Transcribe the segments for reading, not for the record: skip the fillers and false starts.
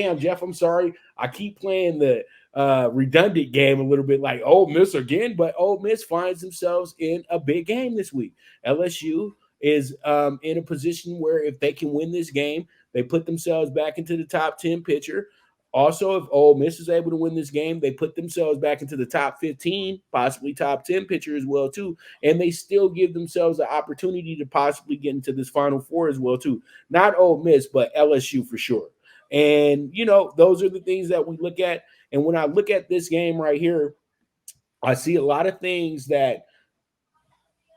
Damn, Jeff, I'm sorry. I keep playing the redundant game a little bit like Ole Miss again, but Ole Miss finds themselves in a big game this week. LSU is in a position where if they can win this game, they put themselves back into the top 10 picture. Also, if Ole Miss is able to win this game, they put themselves back into the top 15, possibly top 10 picture as well, too. And they still give themselves the opportunity to possibly get into this Final Four as well, too. Not Ole Miss, but LSU for sure. And, those are the things that we look at. And when I look at this game right here, I see a lot of things that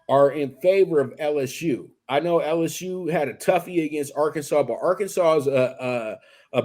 are in favor of LSU. I know LSU had a toughie against Arkansas, but Arkansas is a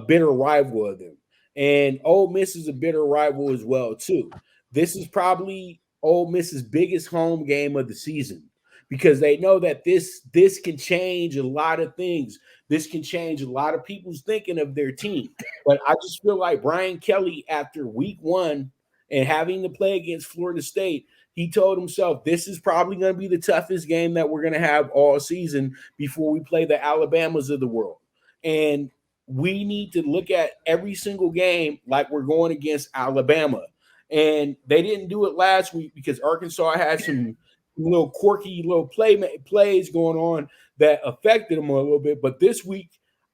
bitter rival of them. And Ole Miss is a bitter rival as well, too. This is probably Ole Miss's biggest home game of the season because they know that this can change a lot of things. This can change a lot of people's thinking of their team. But I just feel like Brian Kelly, after week one and having to play against Florida State, he told himself this is probably going to be the toughest game that we're going to have all season before we play the Alabamas of the world. And we need to look at every single game like we're going against Alabama. And they didn't do it last week because Arkansas had some little quirky little plays going on that affected them a little bit. But this week,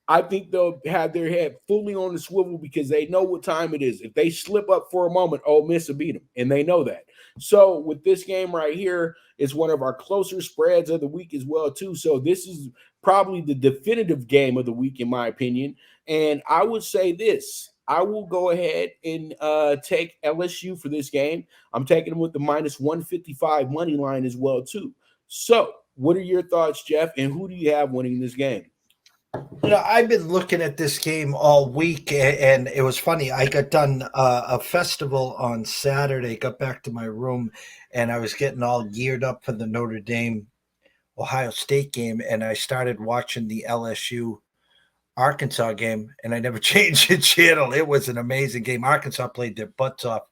I think they'll have their head fully on the swivel because they know what time it is. If they slip up for a moment, Ole Miss will beat them, and they know that. So with this game right here, it's one of our closer spreads of the week as well, too. So this is probably the definitive game of the week, in my opinion. And I would say this. I will go ahead and take LSU for this game. I'm taking them with the minus 155 money line as well, too. So what are your thoughts, Jeff, and who do you have winning this game? I've been looking at this game all week, and it was funny. I got done a festival on Saturday, got back to my room, and I was getting all geared up for the Notre Dame Ohio State game, and I started watching the LSU Arkansas game, and I never changed the channel. It was an amazing game. Arkansas played their butts off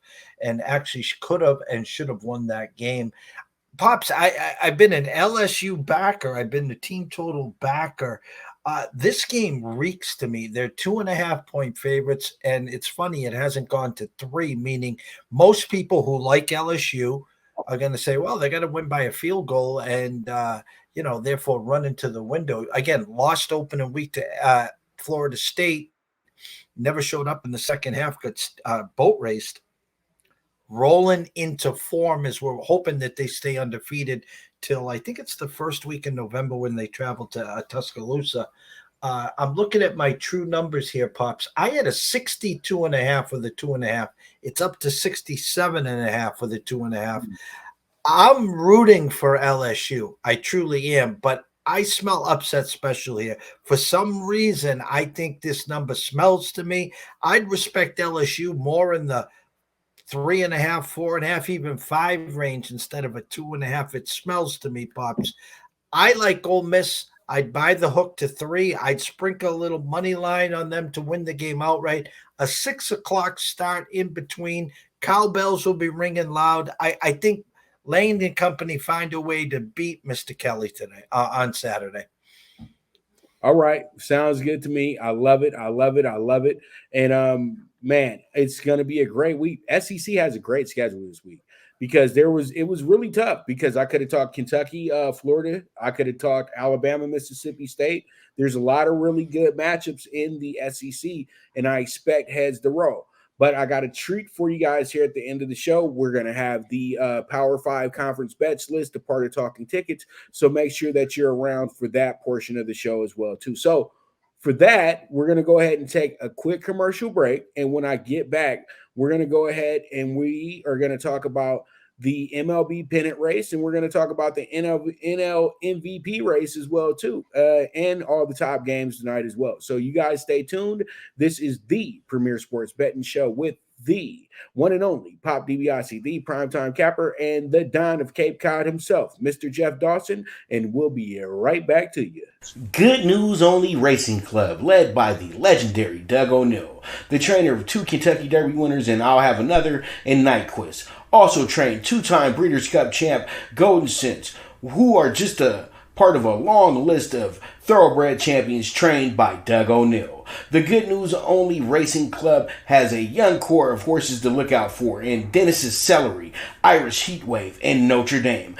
and actually could have and should have won that game. Pops, I've been an LSU backer. I've been the team total backer. This game reeks to me. They're 2.5-point favorites, and it's funny, it hasn't gone to 3, meaning most people who like LSU are going to say, well, they got to win by a field goal and, therefore run into the window. Again, lost opening week to Florida State, never showed up in the second half, got boat raced. Rolling into form as we're hoping that they stay undefeated till I think it's the first week in November when they travel to Tuscaloosa. I'm looking at my true numbers here, Pops. I had a 62.5 for the 2.5. It's up to 67.5 for the 2.5. I'm rooting for LSU. I truly am, but I smell upset special here. For some reason, I think this number smells to me. I'd respect LSU more in the 3.5, 4.5, even 5 range instead of a 2.5. It smells to me, Pops. I like Ole Miss. I'd buy the hook to 3. I'd sprinkle a little money line on them to win the game outright. A 6 o'clock start in between. Cowbells will be ringing loud. I think Lane and company find a way to beat Mr. Kelly tonight on Saturday. All right. Sounds good to me. I love it. I love it. I love it. And man, it's going to be a great week. SEC has a great schedule this week because it was really tough because I could have talked Kentucky, Florida. I could have talked Alabama, Mississippi State. There's a lot of really good matchups in the SEC, and I expect heads to roll. But I got a treat for you guys here at the end of the show. We're going to have the Power 5 conference bets list, a part of Talking Tickets. So make sure that you're around for that portion of the show as well, too. So for that, we're going to go ahead and take a quick commercial break. And when I get back, we're going to go ahead and we are going to talk about the MLB pennant race, and we're going to talk about the NL MVP race as well, too, and all the top games tonight as well. So you guys stay tuned. This is the Premier Sports Betting Show with the one and only Pop DiBiase, the primetime capper, and the Don of Cape Cod himself, Mr. Jeff Dawson, and we'll be right back to you. Good News Only Racing Club, led by the legendary Doug O'Neill, the trainer of 2 Kentucky Derby winners, and I'll have another in Also trained 2-time Breeders' Cup champ Golden Sense, who are just a part of a long list of thoroughbred champions trained by Doug O'Neill. The Good News Only Racing Club has a young core of horses to look out for in Dennis's Celery, Irish Heatwave, and Notre Dame.